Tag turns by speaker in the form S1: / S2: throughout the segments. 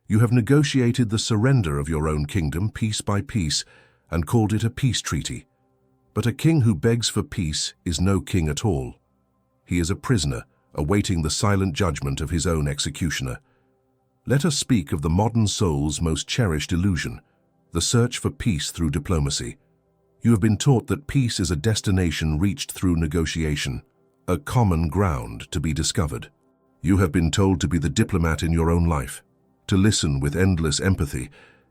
S1: You have negotiated the surrender of your own kingdom piece by piece and called it a peace treaty. But a king who begs for peace is no king at all. He is a prisoner, awaiting the silent judgment of his own executioner. Let us speak of the modern soul's most cherished illusion, the search for peace through diplomacy. You have been taught that peace is a destination reached through negotiation, a common ground to be discovered. You have been told to be the diplomat in your own life, to listen with endless empathy,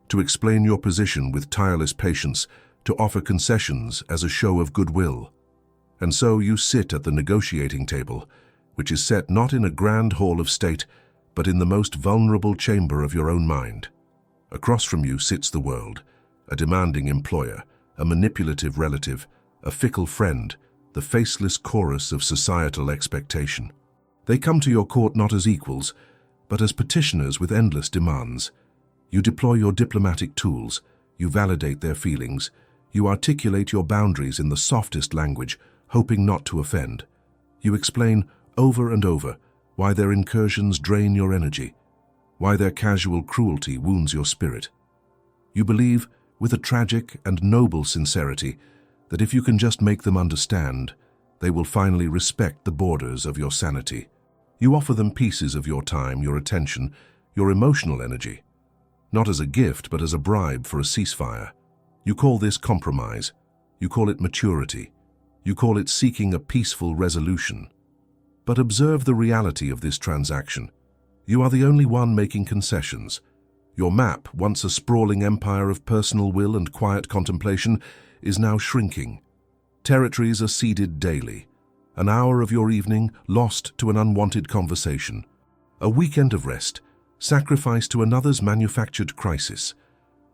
S1: to explain your position with tireless patience, to offer concessions as a show of goodwill. And so you sit at the negotiating table, which is set not in a grand hall of state, but in the most vulnerable chamber of your own mind. Across from you sits the world, a demanding employer, a manipulative relative, a fickle friend, the faceless chorus of societal expectation. They come to your court not as equals, but as petitioners with endless demands. You deploy your diplomatic tools, you validate their feelings, you articulate your boundaries in the softest language, hoping not to offend. You explain over and over why their incursions drain your energy, why their casual cruelty wounds your spirit. You believe, with a tragic and noble sincerity, that if you can just make them understand, they will finally respect the borders of your sanity. You offer them pieces of your time, your attention, your emotional energy, not as a gift but as a bribe for a ceasefire. You call this compromise. You call it maturity. You call it seeking a peaceful resolution. But observe the reality of this transaction. You are the only one making concessions. Your map, once a sprawling empire of personal will and quiet contemplation, is now shrinking. Territories are ceded daily. An hour of your evening lost to an unwanted conversation. A weekend of rest sacrificed to another's manufactured crisis.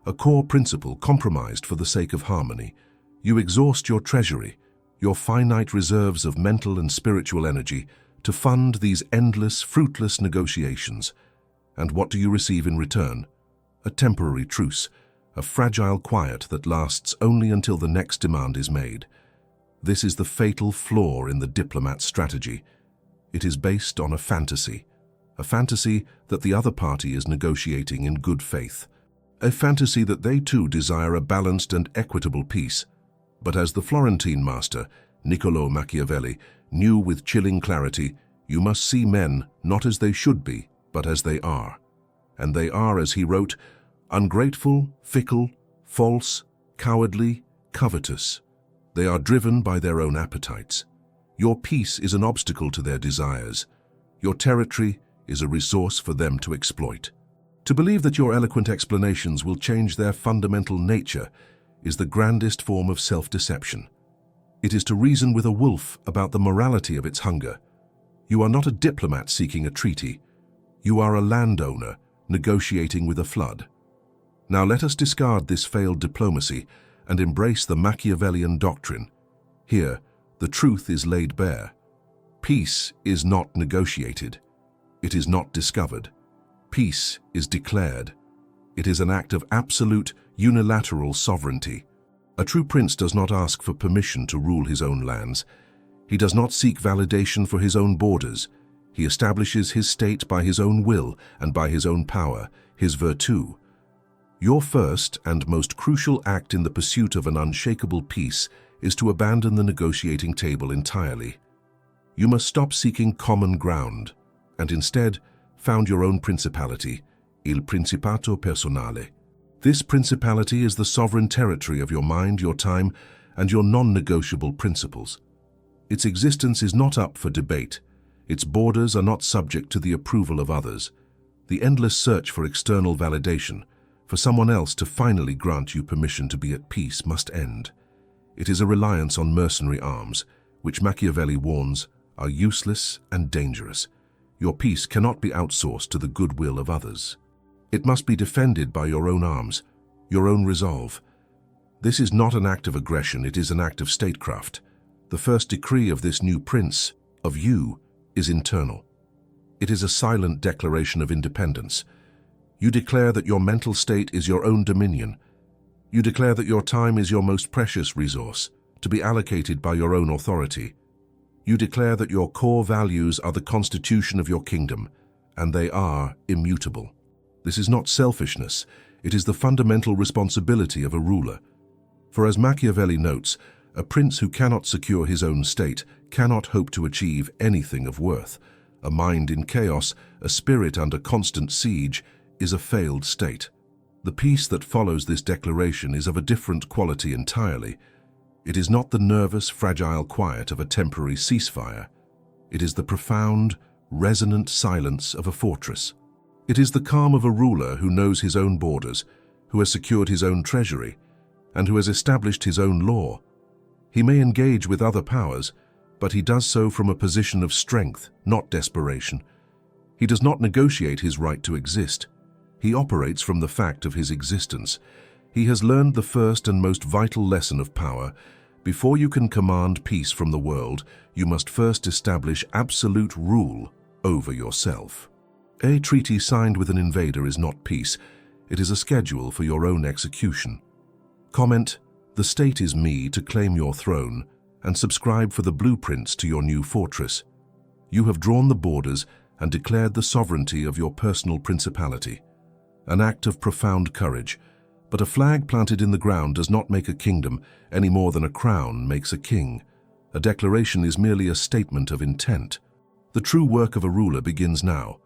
S1: A core principle compromised for the sake of harmony. You exhaust your treasury, your finite reserves of mental and spiritual energy, to fund these endless, fruitless negotiations. And what do you receive in return? A temporary truce, a fragile quiet that lasts only until the next demand is made. This is the fatal flaw in the diplomat's strategy. It is based on a fantasy that the other party is negotiating in good faith, a fantasy that they too desire a balanced and equitable peace. But as the Florentine master, Niccolò Machiavelli, knew with chilling clarity, you must see men not as they should be, but as they are. And they are, as he wrote, ungrateful, fickle, false, cowardly, covetous. They are driven by their own appetites. Your peace is an obstacle to their desires. Your territory is a resource for them to exploit. To believe that your eloquent explanations will change their fundamental nature is the grandest form of self-deception. It is to reason with a wolf about the morality of its hunger. You are not a diplomat seeking a treaty. You are a landowner negotiating with a flood. Now let us discard this failed diplomacy and embrace the Machiavellian doctrine. Here, the truth is laid bare. Peace is not negotiated. It is not discovered. Peace is declared. It is an act of absolute, unilateral sovereignty. A true prince does not ask for permission to rule his own lands. He does not seek validation for his own borders. He establishes his state by his own will and by his own power, his virtue. Your first and most crucial act in the pursuit of an unshakable peace is to abandon the negotiating table entirely. You must stop seeking common ground and instead found your own principality, il principato personale. This principality is the sovereign territory of your mind, your time, and your non-negotiable principles. Its existence is not up for debate. Its borders are not subject to the approval of others. The endless search for external validation, for someone else to finally grant you permission to be at peace, must end. It is a reliance on mercenary arms, which Machiavelli warns are useless and dangerous. Your peace cannot be outsourced to the goodwill of others. It must be defended by your own arms, your own resolve. This is not an act of aggression, it is an act of statecraft. The first decree of this new prince, of you, is internal. It is a silent declaration of independence. You declare that your mental state is your own dominion. You declare that your time is your most precious resource, to be allocated by your own authority. You declare that your core values are the constitution of your kingdom, and they are immutable. This is not selfishness, it is the fundamental responsibility of a ruler. For as Machiavelli notes, a prince who cannot secure his own state cannot hope to achieve anything of worth. A mind in chaos, a spirit under constant siege, is a failed state. The peace that follows this declaration is of a different quality entirely. It is not the nervous, fragile quiet of a temporary ceasefire. It is the profound, resonant silence of a fortress. It is the calm of a ruler who knows his own borders, who has secured his own treasury, and who has established his own law. He may engage with other powers, but he does so from a position of strength, not desperation. He does not negotiate his right to exist. He operates from the fact of his existence. He has learned the first and most vital lesson of power. Before you can command peace from the world, you must first establish absolute rule over yourself. A treaty signed with an invader is not peace. It is a schedule for your own execution. Comment, "The state is me to claim your throne," and subscribe for the blueprints to your new fortress. You have drawn the borders and declared the sovereignty of your personal principality. An act of profound courage, but a flag planted in the ground does not make a kingdom any more than a crown makes a king. A declaration is merely a statement of intent. The true work of a ruler begins now.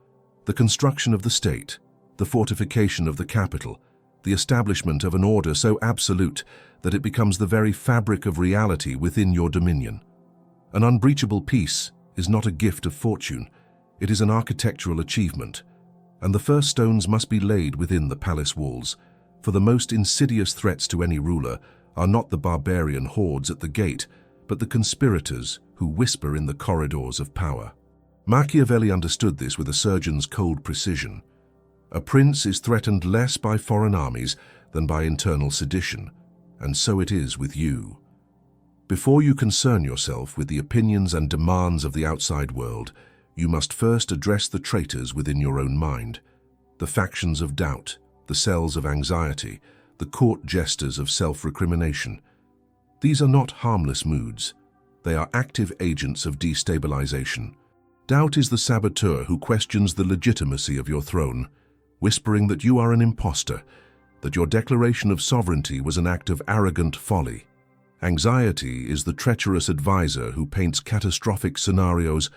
S1: The construction of the state, the fortification of the capital, the establishment of an order so absolute that it becomes the very fabric of reality within your dominion. An unbreachable peace is not a gift of fortune, it is an architectural achievement, and the first stones must be laid within the palace walls, for the most insidious threats to any ruler are not the barbarian hordes at the gate, but the conspirators who whisper in the corridors of power. Machiavelli understood this with a surgeon's cold precision. A prince is threatened less by foreign armies than by internal sedition, and so it is with you. Before you concern yourself with the opinions and demands of the outside world, you must first address the traitors within your own mind, the factions of doubt, the cells of anxiety, the court jesters of self-recrimination. These are not harmless moods. They are active agents of destabilization. Doubt is the saboteur who questions the legitimacy of your throne, whispering that you are an impostor, that your declaration of sovereignty was an act of arrogant folly. Anxiety is the treacherous advisor who paints catastrophic scenarios,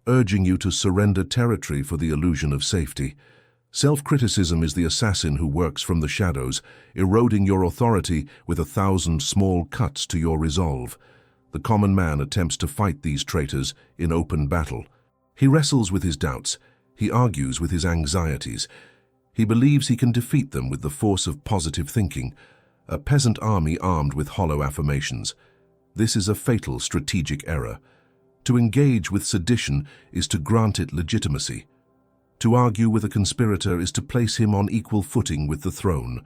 S1: urging you to surrender territory for the illusion of safety. Self-criticism is the assassin who works from the shadows, eroding your authority with 1,000 small cuts to your resolve. The common man attempts to fight these traitors in open battle. He wrestles with his doubts. He argues with his anxieties. He believes he can defeat them with the force of positive thinking, a peasant army armed with hollow affirmations. This is a fatal strategic error. To engage with sedition is to grant it legitimacy. To argue with a conspirator is to place him on equal footing with the throne.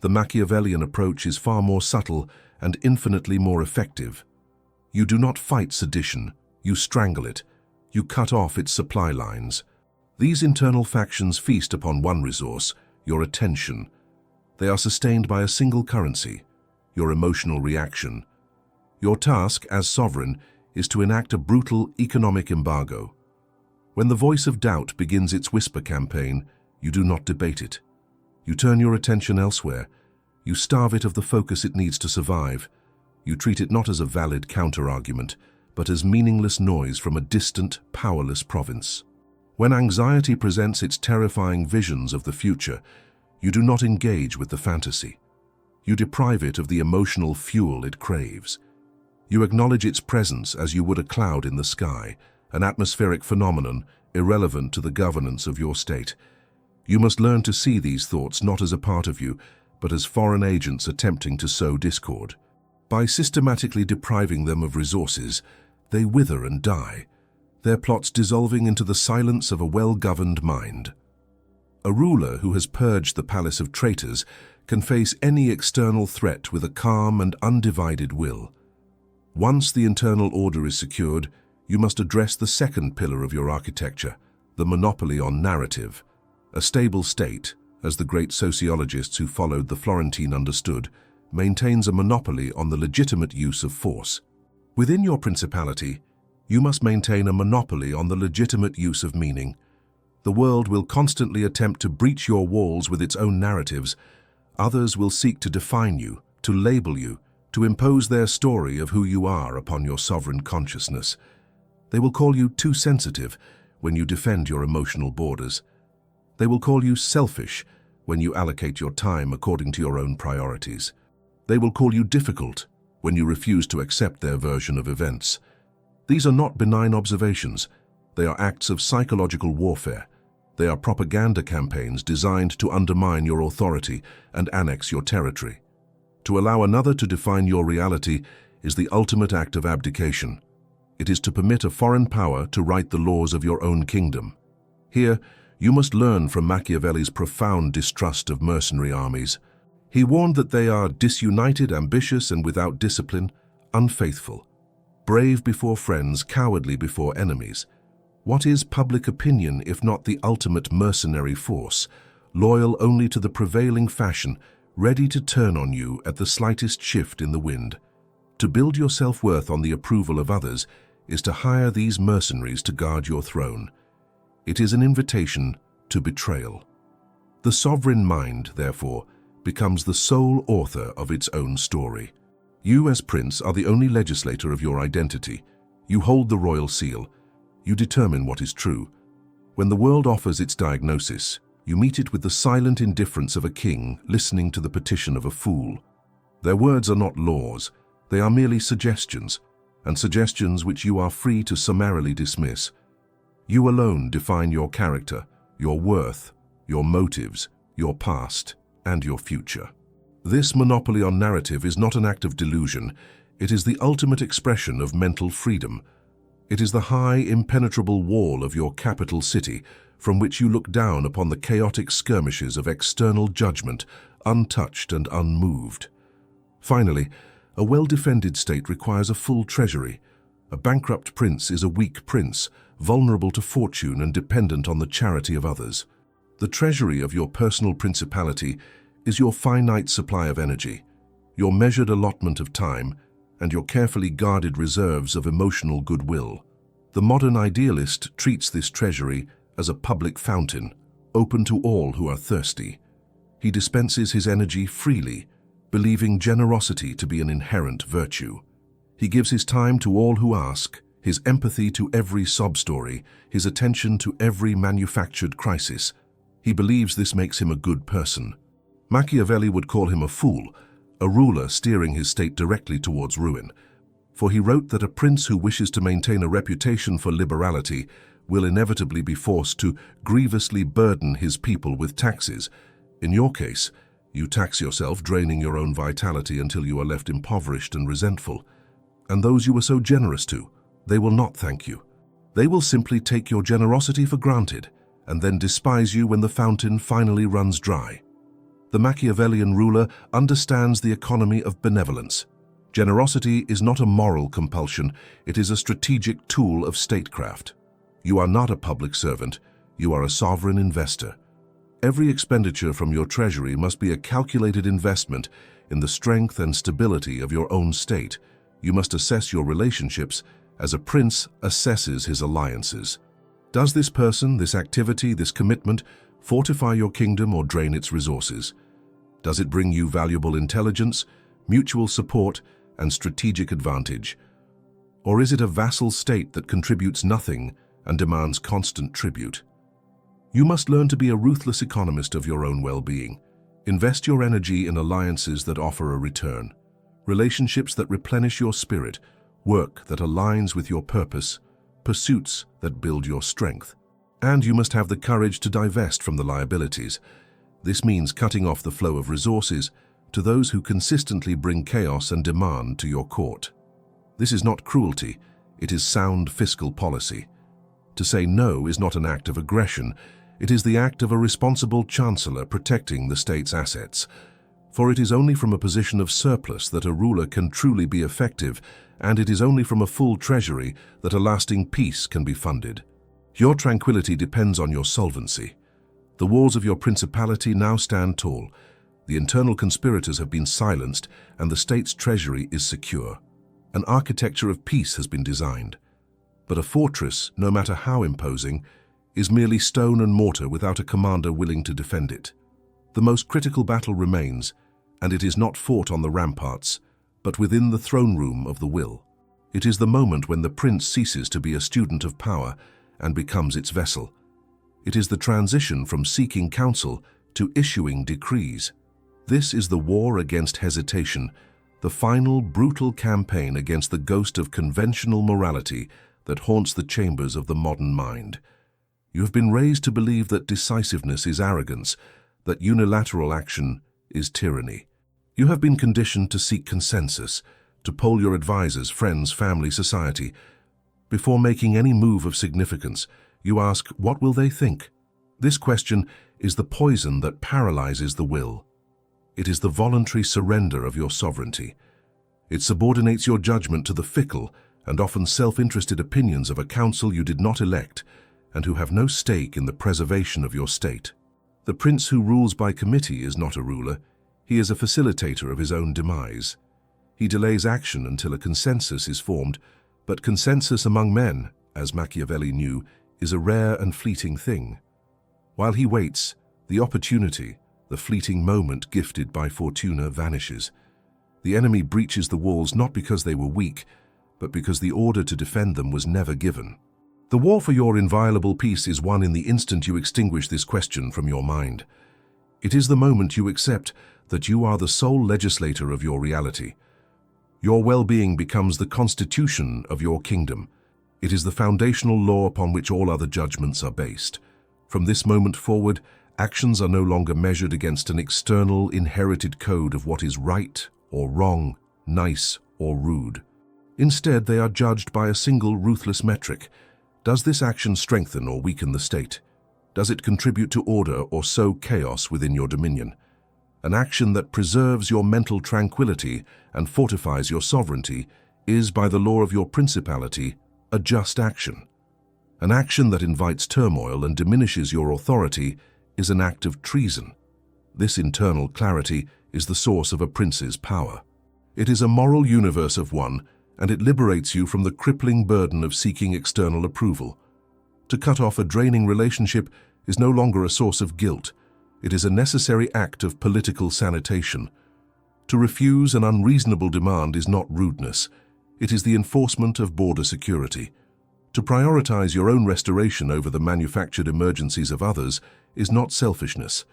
S1: The Machiavellian approach is far more subtle and infinitely more effective. You do not fight sedition, you strangle it. You cut off its supply lines. These internal factions feast upon one resource, your attention. They are sustained by a single currency, your emotional reaction. Your task as sovereign is to enact a brutal economic embargo. When the voice of doubt begins its whisper campaign, you do not debate it. You turn your attention elsewhere. You starve it of the focus it needs to survive. You treat it not as a valid counter-argument, but as meaningless noise from a distant, powerless province. When anxiety presents its terrifying visions of the future, you do not engage with the fantasy. You deprive it of the emotional fuel it craves. You acknowledge its presence as you would a cloud in the sky, an atmospheric phenomenon irrelevant to the governance of your state. You must learn to see these thoughts not as a part of you, but as foreign agents attempting to sow discord. By systematically depriving them of resources, they wither and die, their plots dissolving into the silence of a well-governed mind. A ruler who has purged the palace of traitors can face any external threat with a calm and undivided will. Once the internal order is secured, you must address the second pillar of your architecture, the monopoly on narrative. A stable state, as the great sociologists who followed the Florentine understood, maintains a monopoly on the legitimate use of force. Within your principality, you must maintain a monopoly on the legitimate use of meaning. The world will constantly attempt to breach your walls with its own narratives. Others will seek to define you, to label you, to impose their story of who you are upon your sovereign consciousness. They will call you too sensitive when you defend your emotional borders. They will call you selfish when you allocate your time according to your own priorities. They will call you difficult when you refuse to accept their version of events. These are not benign observations. They are acts of psychological warfare. They are propaganda campaigns designed to undermine your authority and annex your territory. To allow another to define your reality is the ultimate act of abdication. It is to permit a foreign power to write the laws of your own kingdom. Here, you must learn from Machiavelli's profound distrust of mercenary armies. He warned that they are disunited, ambitious, and without discipline, unfaithful, brave before friends, cowardly before enemies. What is public opinion if not the ultimate mercenary force, loyal only to the prevailing fashion, ready to turn on you at the slightest shift in the wind? To build your self-worth on the approval of others is to hire these mercenaries to guard your throne. It is an invitation to betrayal. The sovereign mind, therefore, becomes the sole author of its own story. You, as prince, are the only legislator of your identity. You hold the royal seal. You determine what is true. When the world offers its diagnosis, you meet it with the silent indifference of a king listening to the petition of a fool. Their words are not laws. They are merely suggestions, and suggestions which you are free to summarily dismiss. You alone define your character, your worth, your motives, your past, and your future. This monopoly on narrative is not an act of delusion. It is the ultimate expression of mental freedom. It is the high, impenetrable wall of your capital city from which you look down upon the chaotic skirmishes of external judgment, untouched and unmoved. Finally, a well-defended state requires a full treasury. A bankrupt prince is a weak prince, vulnerable to fortune and dependent on the charity of others. The treasury of your personal principality is your finite supply of energy, your measured allotment of time, and your carefully guarded reserves of emotional goodwill. The modern idealist treats this treasury as a public fountain, open to all who are thirsty. He dispenses his energy freely, believing generosity to be an inherent virtue. He gives his time to all who ask, his empathy to every sob story, his attention to every manufactured crisis. He believes this makes him a good person. Machiavelli would call him a fool, a ruler steering his state directly towards ruin. For he wrote that a prince who wishes to maintain a reputation for liberality will inevitably be forced to grievously burden his people with taxes. In your case, you tax yourself, draining your own vitality until you are left impoverished and resentful. And those you were so generous to, they will not thank you. They will simply take your generosity for granted and then despise you when the fountain finally runs dry. The Machiavellian ruler understands the economy of benevolence. Generosity is not a moral compulsion, it is a strategic tool of statecraft. You are not a public servant, you are a sovereign investor. Every expenditure from your treasury must be a calculated investment in the strength and stability of your own state. You must assess your relationships as a prince assesses his alliances. Does this person, this activity, this commitment fortify your kingdom or drain its resources? Does it bring you valuable intelligence, mutual support, and strategic advantage? Or is it a vassal state that contributes nothing and demands constant tribute? You must learn to be a ruthless economist of your own well-being. Invest your energy in alliances that offer a return, relationships that replenish your spirit, work that aligns with your purpose, pursuits that build your strength. And you must have the courage to divest from the liabilities. This means cutting off the flow of resources to those who consistently bring chaos and demand to your court. This is not cruelty, it is sound fiscal policy. To say no is not an act of aggression, it is the act of a responsible chancellor protecting the state's assets. For it is only from a position of surplus that a ruler can truly be effective, and it is only from a full treasury that a lasting peace can be funded. Your tranquility depends on your solvency. The walls of your principality now stand tall. The internal conspirators have been silenced, and the state's treasury is secure. An architecture of peace has been designed. But a fortress, no matter how imposing, is merely stone and mortar without a commander willing to defend it. The most critical battle remains, and it is not fought on the ramparts, but within the throne room of the will. It is the moment when the prince ceases to be a student of power and becomes its vessel. It is the transition from seeking counsel to issuing decrees. This is the war against hesitation, the final brutal campaign against the ghost of conventional morality that haunts the chambers of the modern mind. You have been raised to believe that decisiveness is arrogance, that unilateral action is tyranny. You have been conditioned to seek consensus, to poll your advisors, friends, family, society. Before making any move of significance, you ask, what will they think? This question is the poison that paralyzes the will. It is the voluntary surrender of your sovereignty. It subordinates your judgment to the fickle and often self-interested opinions of a council you did not elect and who have no stake in the preservation of your state. The prince who rules by committee is not a ruler. He is a facilitator of his own demise. He delays action until a consensus is formed, but consensus among men, as Machiavelli knew, is a rare and fleeting thing. While he waits, the opportunity, the fleeting moment gifted by Fortuna, vanishes. The enemy breaches the walls not because they were weak, but because the order to defend them was never given. The war for your inviolable peace is won in the instant you extinguish this question from your mind. It is the moment you accept that you are the sole legislator of your reality. Your well-being becomes the constitution of your kingdom. It is the foundational law upon which all other judgments are based. From this moment forward, actions are no longer measured against an external, inherited code of what is right or wrong, nice or rude. Instead, they are judged by a single ruthless metric. Does this action strengthen or weaken the state? Does it contribute to order or sow chaos within your dominion? An action that preserves your mental tranquility and fortifies your sovereignty is, by the law of your principality, a just action. An action that invites turmoil and diminishes your authority is an act of treason. This internal clarity is the source of a prince's power. It is a moral universe of one, and it liberates you from the crippling burden of seeking external approval. To cut off a draining relationship is no longer a source of guilt. It is a necessary act of political sanitation. To refuse an unreasonable demand is not rudeness. It is the enforcement of border security. To prioritize your own restoration over the manufactured emergencies of others is not selfishness.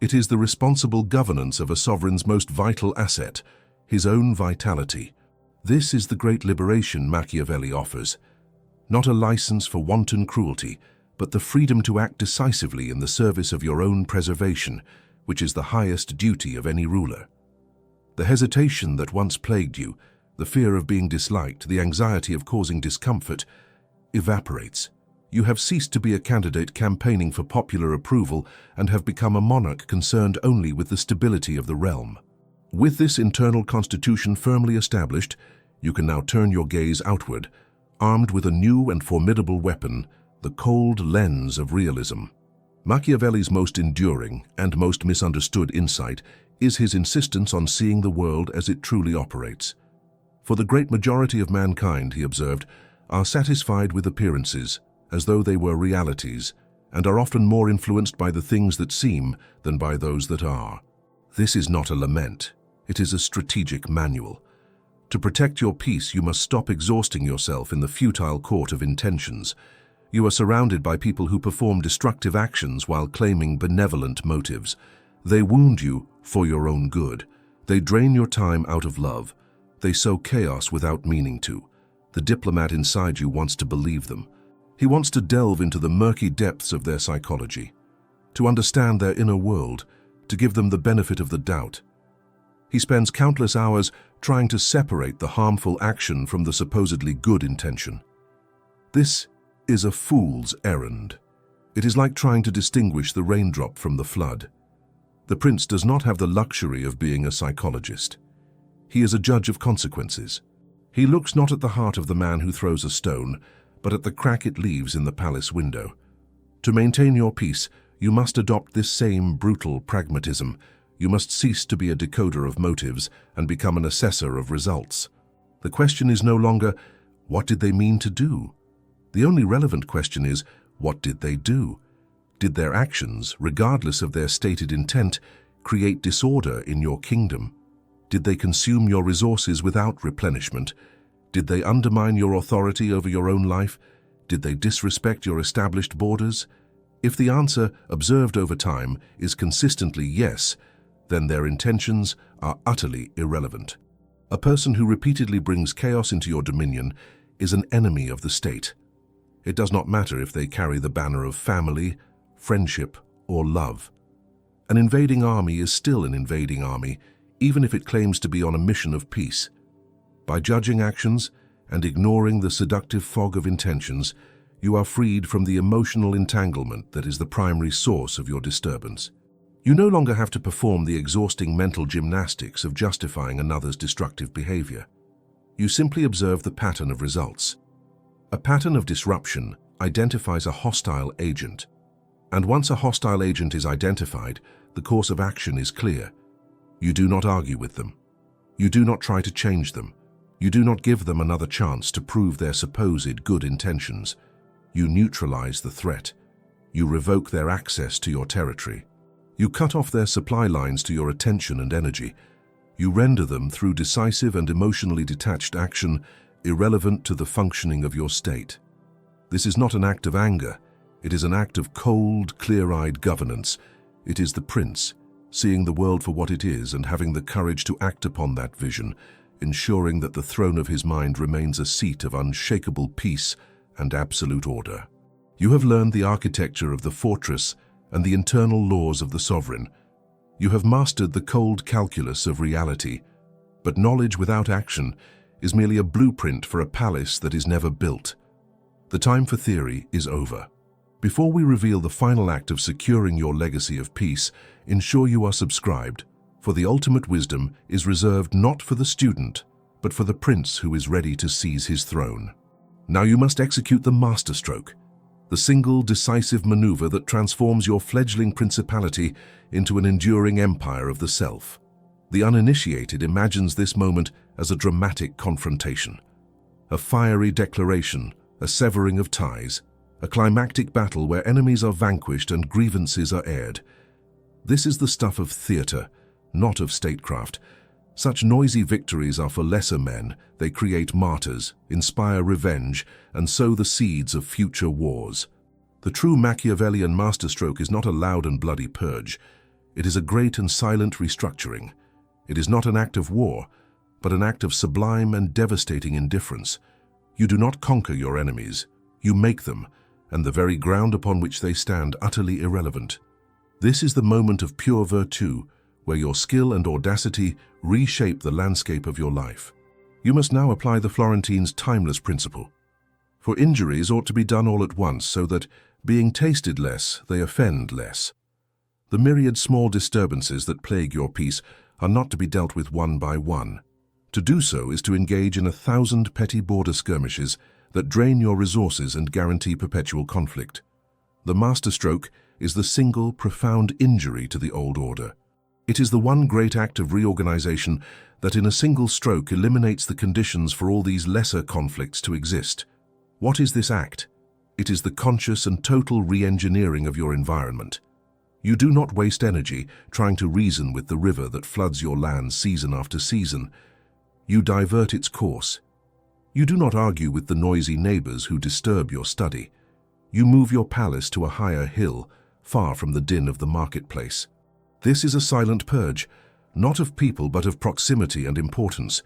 S1: It is the responsible governance of a sovereign's most vital asset, his own vitality. This is the great liberation Machiavelli offers. Not a license for wanton cruelty, but the freedom to act decisively in the service of your own preservation, which is the highest duty of any ruler. The hesitation that once plagued you, the fear of being disliked, the anxiety of causing discomfort, evaporates. You have ceased to be a candidate campaigning for popular approval and have become a monarch concerned only with the stability of the realm. With this internal constitution firmly established, you can now turn your gaze outward, armed with a new and formidable weapon, the cold lens of realism. Machiavelli's most enduring and most misunderstood insight is his insistence on seeing the world as it truly operates. For the great majority of mankind, he observed, are satisfied with appearances, as though they were realities, and are often more influenced by the things that seem than by those that are. This is not a lament, it is a strategic manual. To protect your peace, you must stop exhausting yourself in the futile court of intentions. You are surrounded by people who perform destructive actions while claiming benevolent motives. They wound you for your own good. They drain your time out of love. They sow chaos without meaning to. The diplomat inside you wants to believe them. He wants to delve into the murky depths of their psychology, to understand their inner world, to give them the benefit of the doubt. He spends countless hours trying to separate the harmful action from the supposedly good intention. This is a fool's errand. It is like trying to distinguish the raindrop from the flood. The prince does not have the luxury of being a psychologist. He is a judge of consequences. He looks not at the heart of the man who throws a stone, but at the crack it leaves in the palace window. To maintain your peace, you must adopt this same brutal pragmatism. You must cease to be a decoder of motives and become an assessor of results. The question is no longer, what did they mean to do? The only relevant question is, What did they do? Did their actions, regardless of their stated intent, create disorder in your kingdom? Did they consume your resources without replenishment? Did they undermine your authority over your own life? Did they disrespect your established borders? If the answer, observed over time, is consistently yes, then their intentions are utterly irrelevant. A person who repeatedly brings chaos into your dominion is an enemy of the state. It does not matter if they carry the banner of family, friendship, or love. An invading army is still an invading army, even if it claims to be on a mission of peace. By judging actions and ignoring the seductive fog of intentions, you are freed from the emotional entanglement that is the primary source of your disturbance. You no longer have to perform the exhausting mental gymnastics of justifying another's destructive behavior. You simply observe the pattern of results. A pattern of disruption identifies a hostile agent. And once a hostile agent is identified, the course of action is clear. You do not argue with them. You do not try to change them. You do not give them another chance to prove their supposed good intentions. You neutralize the threat. You revoke their access to your territory. You cut off their supply lines to your attention and energy. You render them, through decisive and emotionally detached action, irrelevant to the functioning of your state. This is not an act of anger. It is an act of cold, clear-eyed governance. It is the prince, seeing the world for what it is and having the courage to act upon that vision, ensuring that the throne of his mind remains a seat of unshakable peace and absolute order. You have learned the architecture of the fortress and the internal laws of the sovereign. You have mastered the cold calculus of reality, but knowledge without action is merely a blueprint for a palace that is never built. The time for theory is over. Before we reveal the final act of securing your legacy of peace, ensure you are subscribed, for the ultimate wisdom is reserved not for the student, but for the prince who is ready to seize his throne. Now you must execute the masterstroke, the single decisive maneuver that transforms your fledgling principality into an enduring empire of the self. The uninitiated imagines this moment as a dramatic confrontation, a fiery declaration, a severing of ties, a climactic battle where enemies are vanquished and grievances are aired. This is the stuff of theater, not of statecraft. Such noisy victories are for lesser men. They create martyrs, inspire revenge, and sow the seeds of future wars. The true Machiavellian masterstroke is not a loud and bloody purge. It is a great and silent restructuring. It is not an act of war, but an act of sublime and devastating indifference. You do not conquer your enemies. You make them, and the very ground upon which they stand utterly irrelevant. This is the moment of pure virtue, where your skill and audacity reshape the landscape of your life. You must now apply the Florentines' timeless principle. For injuries ought to be done all at once, so that, being tasted less, they offend less. The myriad small disturbances that plague your peace are not to be dealt with one by one. To do so is to engage in 1,000 petty border skirmishes that drain your resources and guarantee perpetual conflict. The masterstroke is the single profound injury to the old order. It is the one great act of reorganization that in a single stroke eliminates the conditions for all these lesser conflicts to exist. What is this act? It is the conscious and total re-engineering of your environment. You do not waste energy trying to reason with the river that floods your land season after season. You divert its course. You do not argue with the noisy neighbors who disturb your study. You move your palace to a higher hill, far from the din of the marketplace. This is a silent purge, not of people but of proximity and importance.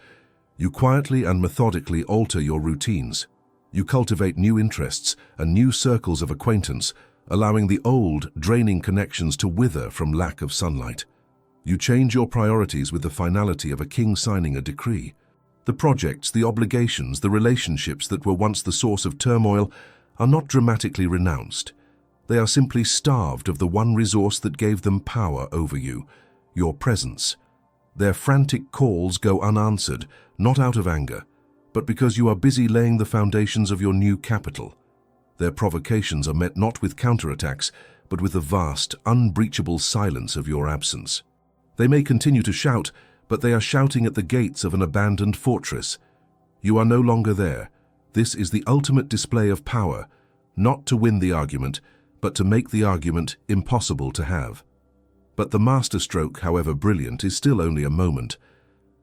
S1: You quietly and methodically alter your routines. You cultivate new interests and new circles of acquaintance, allowing the old, draining connections to wither from lack of sunlight. You change your priorities with the finality of a king signing a decree. The projects, the obligations, the relationships that were once the source of turmoil are not dramatically renounced. They are simply starved of the one resource that gave them power over you, your presence. Their frantic calls go unanswered, not out of anger, but because you are busy laying the foundations of your new capital. Their provocations are met not with counterattacks, but with the vast, unbreachable silence of your absence. They may continue to shout, but they are shouting at the gates of an abandoned fortress. You are no longer there. This is the ultimate display of power, not to win the argument, but to make the argument impossible to have. But the masterstroke, however brilliant, is still only a moment.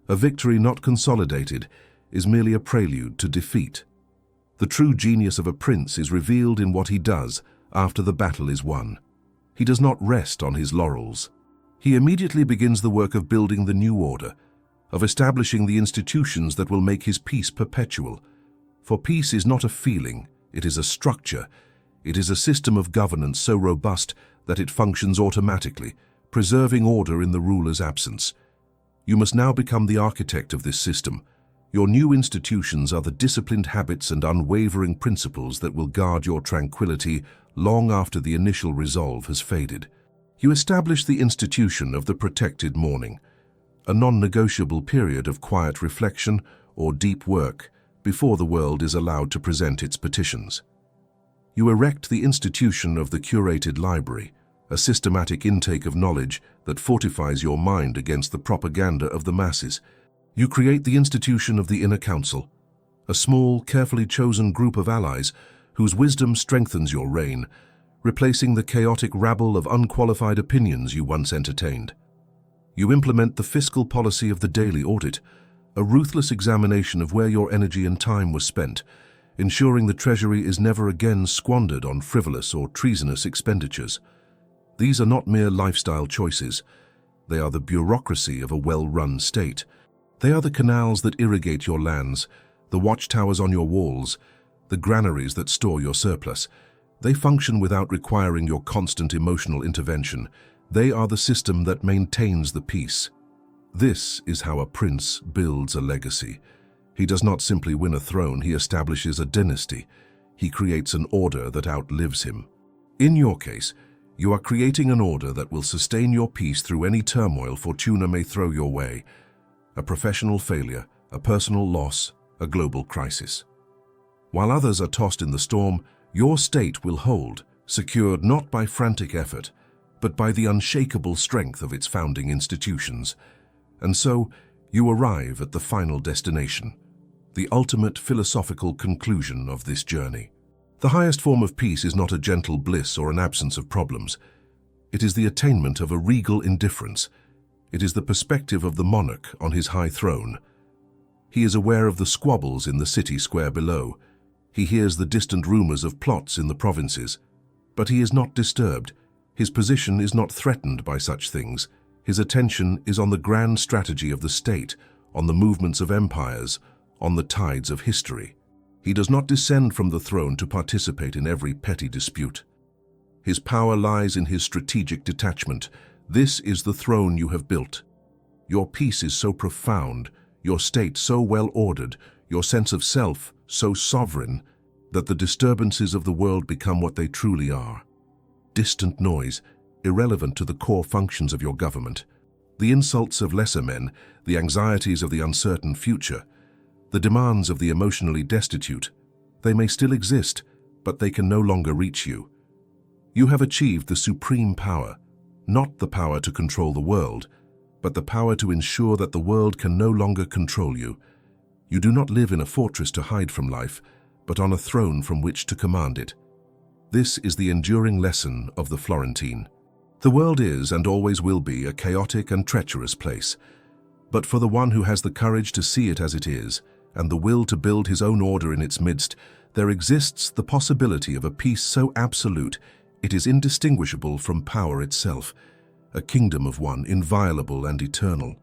S1: A victory not consolidated is merely a prelude to defeat. The true genius of a prince is revealed in what he does after the battle is won. He does not rest on his laurels. He immediately begins the work of building the new order, of establishing the institutions that will make his peace perpetual. For peace is not a feeling, it is a structure. It is a system of governance so robust that it functions automatically, preserving order in the ruler's absence. You must now become the architect of this system. Your new institutions are the disciplined habits and unwavering principles that will guard your tranquility long after the initial resolve has faded. You establish the institution of the protected morning, a non-negotiable period of quiet reflection or deep work before the world is allowed to present its petitions. You erect the institution of the curated library, a systematic intake of knowledge that fortifies your mind against the propaganda of the masses. You create the institution of the inner council, a small, carefully chosen group of allies whose wisdom strengthens your reign, replacing the chaotic rabble of unqualified opinions you once entertained. You implement the fiscal policy of the daily audit, a ruthless examination of where your energy and time was spent, ensuring the treasury is never again squandered on frivolous or treasonous expenditures. These are not mere lifestyle choices. They are the bureaucracy of a well-run state. They are the canals that irrigate your lands, the watchtowers on your walls, the granaries that store your surplus. They function without requiring your constant emotional intervention. They are the system that maintains the peace. This is how a prince builds a legacy. He does not simply win a throne, he establishes a dynasty. He creates an order that outlives him. In your case, you are creating an order that will sustain your peace through any turmoil Fortuna may throw your way. A professional failure, a personal loss, a global crisis. While others are tossed in the storm, your state will hold, secured not by frantic effort, but by the unshakable strength of its founding institutions. And so, you arrive at the final destination, the ultimate philosophical conclusion of this journey. The highest form of peace is not a gentle bliss or an absence of problems. It is the attainment of a regal indifference. It is the perspective of the monarch on his high throne. He is aware of the squabbles in the city square below. He hears the distant rumors of plots in the provinces. But he is not disturbed. His position is not threatened by such things. His attention is on the grand strategy of the state, on the movements of empires, on the tides of history. He does not descend from the throne to participate in every petty dispute. His power lies in his strategic detachment. This is the throne you have built. Your peace is so profound, your state so well ordered, your sense of self so sovereign, that the disturbances of the world become what they truly are. Distant noise, irrelevant to the core functions of your government. The insults of lesser men, the anxieties of the uncertain future, the demands of the emotionally destitute, they may still exist, but they can no longer reach you. You have achieved the supreme power, not the power to control the world, but the power to ensure that the world can no longer control you. You do not live in a fortress to hide from life, but on a throne from which to command it. This is the enduring lesson of the Florentine. The world is and always will be a chaotic and treacherous place, but for the one who has the courage to see it as it is, and the will to build his own order in its midst, there exists the possibility of a peace so absolute it is indistinguishable from power itself, a kingdom of one inviolable and eternal.